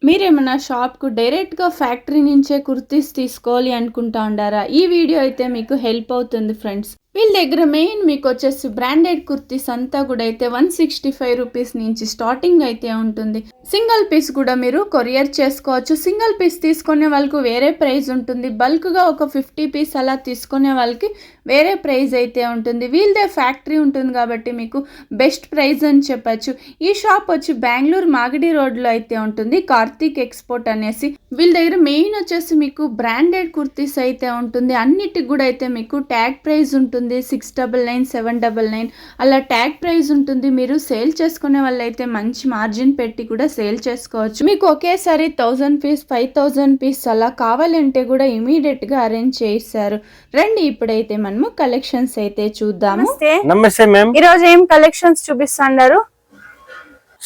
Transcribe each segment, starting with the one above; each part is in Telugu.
మీరేమన్నా షాప్‌కు డైరెక్ట్‌గా ఫ్యాక్టరీ నుంచే కుర్తీస్ తీసుకోవాలి అనుకుంటా ఉండారా? ఈ వీడియో అయితే మీకు హెల్ప్ అవుతుంది ఫ్రెండ్స్. వీళ్ళ దగ్గర మెయిన్ మీకొచ్చేసి బ్రాండెడ్ కుర్తీస్ అంతా కూడా అయితే 165 రూపీస్ నుంచి స్టార్టింగ్ అయితే ఉంటుంది. సింగిల్ పీస్ కూడా మీరు కొరియర్ చేసుకోవచ్చు. సింగిల్ పీస్ తీసుకునే వాళ్ళకు వేరే ప్రైస్ ఉంటుంది. బల్క్‌గా ఒక 50 పీస్ అలా తీసుకునే వాళ్ళకి వేరే ప్రైస్ అయితే ఉంటుంది. వీళ్ళదే ఫ్యాక్టరీ ఉంటుంది కాబట్టి మీకు బెస్ట్ ప్రైస్ అని చెప్పచ్చు. ఈ షాప్ వచ్చి బెంగళూరు మాగడి రోడ్లో అయితే ఉంటుంది. కార్తీక్ ఎక్స్పోర్ట్ అనేసి వీళ్ళ దగ్గర మెయిన్ వచ్చేసి మీకు బ్రాండెడ్ కుర్తీస్ అయితే ఉంటుంది. అన్నిటికి కూడా అయితే మీకు ట్యాగ్ ప్రైస్ ఉంటుంది. 699 799 అలా ట్యాగ్ ప్రైస్ ఉంటుంది. మీరు సేల్ చేసుకునే వాళ్ళైతే మంచి మార్జిన్ పెట్టి కూడా సేల్ చేసుకోవచ్చు. మీకు ఒకేసారి 1000 పీస్ 5000 పీస్ అలా కావాలంటే కూడా ఇమీడియట్ గా అరేంజ్ చేయిస్తారు. రండి ఇప్పుడైతే మనము కలెక్షన్స్ అయితే చూద్దాము. నమస్తే మ్యామ్, ఈ రోజు ఏం కలెక్షన్స్ చూపిస్తున్నారు?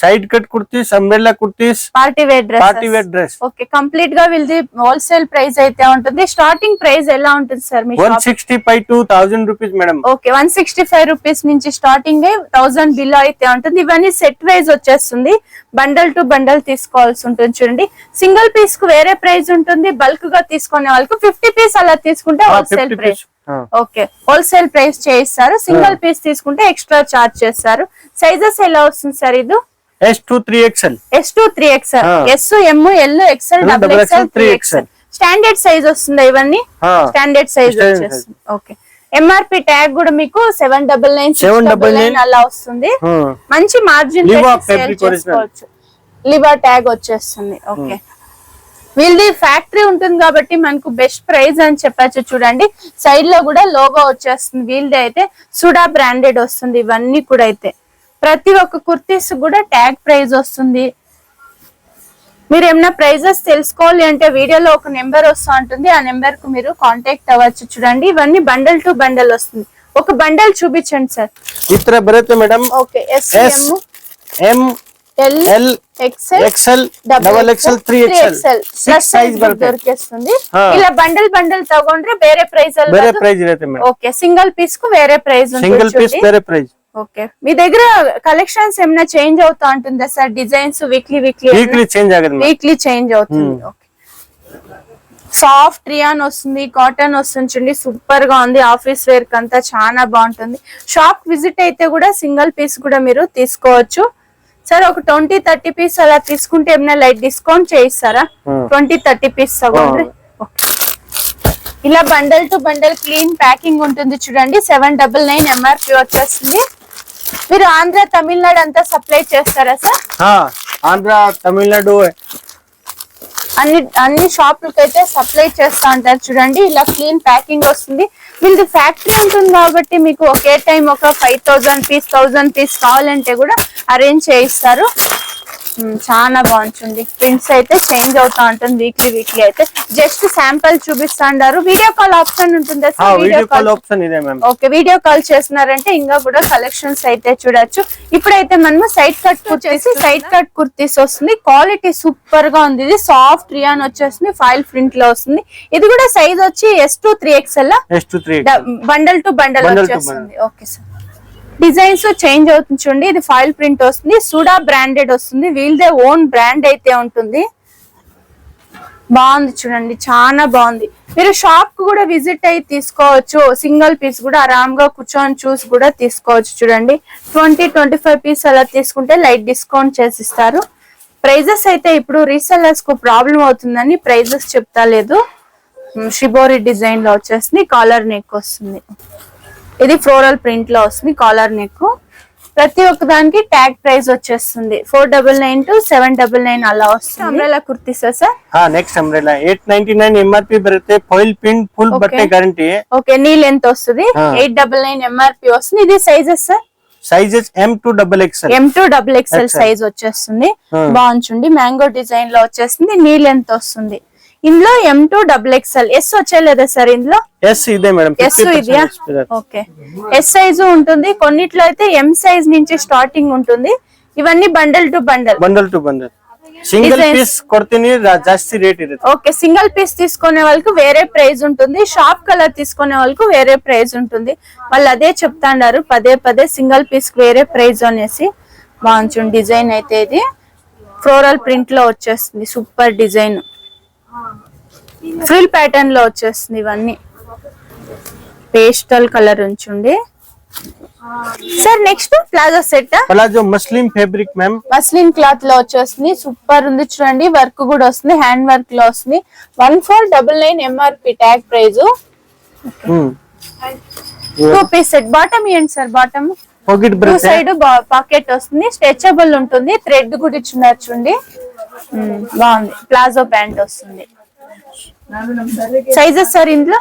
Side cut kurtis, umbrella kurtis, party wear dress. Okay, complete గా వీళ్ళది హోల్సేల్ ప్రైస్ అయితే ఉంటుంది. స్టార్టింగ్ ప్రైస్ ఎలా ఉంటుంది sir me shop? 165 to 1000 rupees madam. Okay, 165 rupees నుంచి స్టార్టింగ్ 1000 బిలో అయితే ఉంటుంది. ఇవన్నీ సెట్ వైజ్ వచ్చేస్తుంది. బండల్ టు బండల్ తీసుకోవాల్సి ఉంటుంది. చూడండి, సింగిల్ పీస్ కు వేరే ప్రైస్ ఉంటుంది. బల్క్ గా తీసుకునే వాళ్ళకి 50 పీస్ అలా తీసుకుంటే wholesale price. Okay, wholesale price చేయిస్తారు. సింగిల్ పీస్ తీసుకుంటే ఎక్స్ట్రా చార్జ్ చేస్తారు. సైజెస్ ఎలా వస్తుంది సార్? ఇది S2 3XL, S2 3XL, S M L XL XXL 3XL standard size వస్తుంది. ఇవన్నీ స్టాండర్డ్ సైజ్ వచ్చేస్తుంది. ఓకే, ఎంఆర్పి ట్యాగ్ కూడా మీకు 799 699 అలా వస్తుంది. మంచి మార్జిన్ చేసుకోవచ్చు. లివా ట్యాగ్ వచ్చేస్తుంది. ఓకే, వీళ్ళది ఫ్యాక్టరీ ఉంటుంది కాబట్టి మనకు బెస్ట్ ప్రైస్ అని చెప్పచ్చు. చూడండి, సైడ్ లో కూడా లోగో వచ్చేస్తుంది. వీళ్ళది అయితే సుడా బ్రాండెడ్ వస్తుంది. ఇవన్నీ కూడా అయితే ప్రతి ఒక్క కుర్తీస్ కూడా ట్యాగ్ ప్రైస్ వస్తుంది. మీరు ఏమైనా ప్రైజెస్ తెలుసుకోవాలి అంటే వీడియోలో ఒక నెంబర్ వస్తూ ఉంటుంది. ఆ నెంబర్ కు మీరు కాంటాక్ట్ అవ్వచ్చు. చూడండి, ఇవన్నీ బండల్ టు బండల్ వస్తుంది. ఒక బండల్ చూపించండి సార్. ఇతర బರುತ್ತೆ madam. Okay, S M L XL double XL 3XL size దొరికేస్తుంది. ఇలా బండల్ బండల్ తಗೊಂಡ್ರೆ ಬೇರೆ ಪ್ರೈಸ್ ಇರುತ್ತೆ ಮೇಡಂ. ఓకే, సింగిల్ పీస్ కు వేరే ప్రైస్ ఉంటుంది. సింగిల్ పీస్ వేరే ప్రైస్. ఓకే, మీ దగ్గర కలెక్షన్స్ ఏమైనా చేంజ్ అవుతా ఉంటుందా సార్? డిజైన్స్ వీక్లీ చేంజ్ అవుతుంది. ఓకే, సాఫ్ట్ రియాన్ వస్తుంది, కాటన్ వస్తుంది. చూడండి, సూపర్ గా ఉంది. ఆఫీస్ వేర్ కంతా చాలా బాగుంటుంది. షాప్ విజిట్ అయితే కూడా సింగిల్ పీస్ కూడా మీరు తీసుకోవచ్చు. సార్, ఒక 20-30 పీస్ అలా తీసుకుంటే ఏమైనా లైట్ డిస్కౌంట్ చేయిస్తారా? 20-30 పీస్ తಗೊಂಡ್ರೆ ఇలా bundle to bundle clean packing ఉంటుంది. చూడండి, 799 ఎంఆర్పి వచ్చేస్తుంది. మీరు ఆంధ్ర తమిళనాడు అంతా సప్లై చేస్తారా సార్? ఆంధ్ర తమిళనాడు అన్ని షాపులకి అయితే సప్లై చేస్తా ఉంటారు. చూడండి, ఇలా క్లీన్ ప్యాకింగ్ వస్తుంది. వీళ్ళది ఫ్యాక్టరీ ఉంటుంది కాబట్టి మీకు ఒకే టైం ఒక 5000 పీస్ 1000 పీస్ కావాలంటే కూడా అరేంజ్ చేయిస్తారు. చాలా బాగుంటుంది. ప్రింట్స్ అయితే చేంజ్ అవుతా ఉంటుంది వీక్లీ అయితే. జస్ట్ శాంపుల్ చూపిస్తాండారు. వీడియో కాల్ ఆప్షన్ ఉంటుంది. ఓకే, వీడియో కాల్ చేస్తున్నారంటే ఇంకా కూడా కలెక్షన్స్ అయితే చూడొచ్చు. ఇప్పుడైతే మనము సైడ్ కట్ కుర్తీస్ వస్తుంది. క్వాలిటీ సూపర్ గా ఉంది. ఇది సాఫ్ట్ రియాన్ వచ్చేస్తుంది. ఫైల్ ప్రింట్ లో వస్తుంది. ఇది కూడా సైజ్ వచ్చి S2 3XL bundle to bundle వచ్చేస్తుంది. ఓకే సార్, డిజైన్స్ చేంజ్ అవుతుంది. చూడండి, ఇది ఫైల్ ప్రింట్ వస్తుంది. సుడా బ్రాండెడ్ వస్తుంది. వీళ్ళదే ఓన్ బ్రాండ్ అయితే ఉంటుంది. బాగుంది, చూడండి, చాలా బాగుంది. మీరు షాప్ కు కూడా విజిట్ అయ్యి తీసుకోవచ్చు. సింగిల్ పీస్ కూడా ఆరాంగా కూర్చొని చూసి కూడా తీసుకోవచ్చు. చూడండి, 20-25 పీస్ అలా తీసుకుంటే లైట్ డిస్కౌంట్ చేసిస్తారు. ప్రైజెస్ అయితే ఇప్పుడు రీసెల్లర్స్ కు ప్రాబ్లం అవుతుందని ప్రైజెస్ చెప్తా లేదు. షిబోరి డిజైన్ లో వచ్చేస్తుంది. కాలర్ నెక్ వస్తుంది. ఇది ఫ్లోరల్ ప్రింట్ లో వస్తుంది. Collar neck. ప్రతి ఒక్క దానికి ట్యాగ్ ప్రైస్ వచ్చేస్తుంది. 499 to 799 అలా వస్తుంది. Umbrella kurtis sir? Next umbrella 899 MRP బರುತ್ತೆ. ఫాయిల్ ప్రింట్ ఫుల్ బట్టే గ్యారంటీ. ఓకే, నీ లెంత్ వస్తుంది. 899 ఎంఆర్పి వస్తుంది. ఇది sizes sir? Sizes M2 XXL size వచ్చేస్తుంది. బాగుంటుంది. మ్యాంగో డిజైన్ లో వచ్చేస్తుంది. నీ లెంత్ వస్తుంది. ఇందులో M2 XXL ఎస్ వచ్చేలేదా సార్? ఇందులో ఇదే మేడం. ఎస్ ఇదియా? ఓకే, ఎస్ సైజ్ ఉంటుంది. కొన్నిట్లో అయితే M సైజ్ నుంచి స్టార్టింగ్ ఉంటుంది. ఇవన్నీ bundle to bundle single piece కొడితేనే జాస్తి రేట్ ఇರುತ್ತೆ. ఓకే, సింగిల్ పీస్ తీసుకునే వాళ్ళకి వేరే ప్రైస్ ఉంటుంది. షాప్ కలర్ తీసుకునే వాళ్ళకి వేరే ప్రైస్ ఉంటుంది. వాళ్ళు అదే చెప్తాండారు పదే సింగిల్ పీస్ వేరే ప్రైస్ అనేసి. బాగుంటుంది డిజైన్ అయితే. ఇది ఫ్లోరల్ ప్రింట్ లో వచ్చేస్తుంది, సూపర్ డిజైన్, ఫ్రిల్ ప్యాటర్న్ లో వచ్చేస్తుంది. ఇవన్నీ పేస్టల్ కలర్ ఉంచుండి. Sir next palazzo set, palazzo muslin fabric ma'am, muslin cloth లో వచ్చేస్తుంది, సూపర్ ఉంది చూడండి. వర్క్ కూడా వస్తుంది, హ్యాండ్ వర్క్ లో వస్తుంది. 1499 MRP tag price. 2 piece set. Bottom ఏంటి sir? Bottom pocket two breadth side pocket వస్తుంది, స్ట్రెచబుల్ ఉంటుంది, థ్రెడ్ కూడా ఇచ్చున్నారు చూడండి. బాగుంది. ప్లాజో ప్యాంట్ వస్తుంది. సైజెస్ సార్ ఇందులో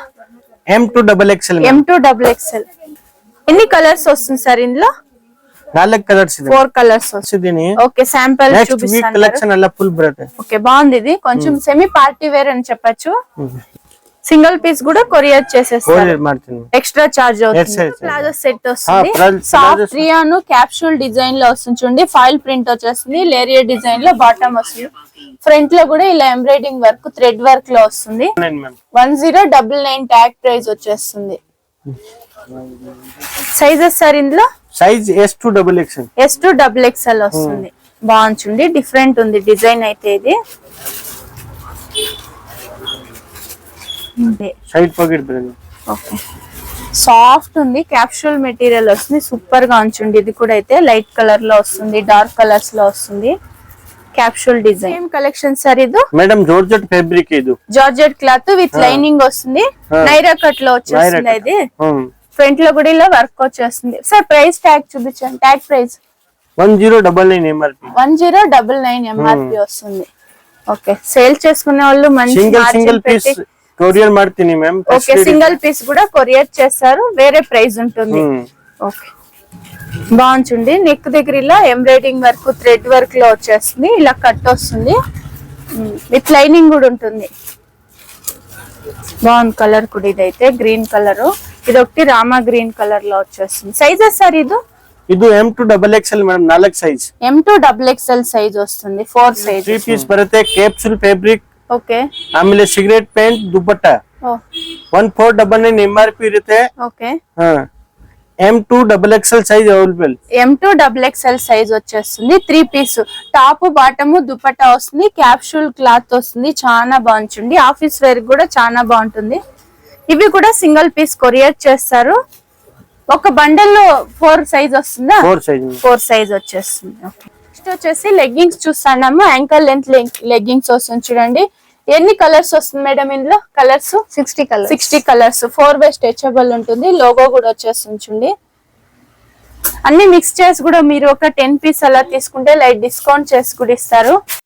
M2 XXL M2 XXL. ఎన్ని కలర్స్ వస్తుంది సార్ ఇందులో? 4 కలర్స్ ಇದೆ. 4 కలర్స్ వస్తుంది. దీని ఓకే, శాంపుల్ నెక్స్ట్ వీక్ చూపిస్తాను. కలెక్షన్ అలా ఫుల్ బ్రెత్. ఓకే, బాగుంది. ఇది కొంచెం సెమీ పార్టీ వేర్ అని చెప్పొచ్చు. సింగిల్ పీస్ కూడా కొరియర్ చేసేస్తారు, కొరియర్ ಮಾಡ್ತೀನಿ. ఎక్స్ట్రా చార్జ్ అవుతుంది. Yes, yes. ప్లాజో సెట్ వస్తుంది, ప్లాజో సాఫ్ట్ రియాను క్యాప్సూల్ డిజైన్ లో వస్తుంది చూడండి. ఫాయిల్ ప్రింట్ వచ్చేస్తుంది, లేరియర్ డిజైన్ లో బాటమ్ వస్తుంది. ఫ్రంట్ లో కూడా ఇలా ఎంబ్రాయిడింగ్ వర్క్, థ్రెడ్ వర్క్ లో వస్తుంది. 1099 ట్యాగ్ ప్రైస్ వచ్చేస్తుంది. సైజెస్ సార్ ఇందులో size S2 XXL. S2 XXL వస్తుంది. బాగుంది, డిఫరెంట్ ఉంది డిజైన్ అయితే. ఇది side pocket breath. Okay, soft ఉంది, క్యాప్సూల్ మెటీరియల్ వస్తుంది, సూపర్ గా ఉంచండి. ఇది కూడా అయితే లైట్ కలర్ లో వస్తుంది, డార్క్ కలర్స్ లో వస్తుంది. Capsule design collection sir. ఇది మేడం జార్జెట్ ఫ్యాబ్రిక్, ఇది జార్జెట్ క్లాత్ విత్ లైనింగ్ వస్తుంది, నైరా కట్ లో వచ్చేస్తుంది. ఇది ఫ్రంట్ లో కూడా ఇలా వర్క్ వచ్చేస్తుంది. సార్ ప్రైస్ ట్యాగ్ చూపించండి. Tag price 1099 MRP. 1099 MRP వస్తుంది. ఓకే, సేల్ చేసుకునే వాళ్ళు మంచి సింగిల్ పీస్ కొరియర్ ಮಾಡ್ತೀನಿ మ్యామ్. ఓకే, సింగిల్ పీస్ కూడా కొరియర్ చేస్తారు, వేరే ప్రైస్ ఉంటుంది. ఓకే, బాగుంటుంది. నెక్ దగ్గర ఇలా ఎంబ్రాయిడింగ్ వర్క్, థ్రెడ్ వర్క్ లో వచ్చేస్తుంది, ఇలా కట్ వస్తుంది, విత్ లైనింగ్ కూడా ఉంటుంది. బాగుంది కలర్ కూడా. ఇదైతే గ్రీన్ కలర్, ఇది ఒకటి రామా గ్రీన్ కలర్ లో వచ్చేస్తుంది. సైజెస్ సార్ ಇದು M2 XXL madam 4 size. M2 XXL size ವస్తుంది. 4 ಸೈಜ್. 3 ಪೀಸ್ ಬರುತ್ತೆ. Capsule fabric. ಓಕೆ. ಆಮೇಲೆ ಸಿಗರೇಟ್ ಪ್ಯಾಂಟ್ ದುಪಟ್ಟ. 1499 MRP ಇರುತ್ತೆ. Okay. M2 XXL size available. M2 XXL size వచ్చేస్తుంది. 3 పీస్ టాప్ బాటమ్ దుపట్టా వస్తుంది, క్యాప్సూల్ క్లాత్ వస్తుంది, చాలా బాగుంటుంది. ఆఫీస్ వేర్ కూడా చాలా బాగుంటుంది. ఇవి కూడా సింగిల్ పీస్ కొరియర్ చేస్తారు. ఒక బండల్ లో 4 సైజ్ వస్తుందా? 4 సైజ్ వచ్చేస్తుంది. నెక్స్ట్ వచ్చేసి లెగ్గింగ్స్ చూస్తున్నాము. యాంకల్ లెంత్ లెగ్గింగ్స్ వస్తుంది చూడండి. ఎన్ని కలర్స్ వస్తుంది మేడం ఇందులో? Colours 60 colours. 4 వే స్ట్రెచబుల్ ఉంటుంది, లోగో కూడా వచ్చేస్తుంది చూడండి. అన్ని మిక్స్ చేసి కూడా మీరు ఒక 10 పీస్ అలా తీసుకుంటే లైట్ డిస్కౌంట్ చేసి కూడా ఇస్తారు.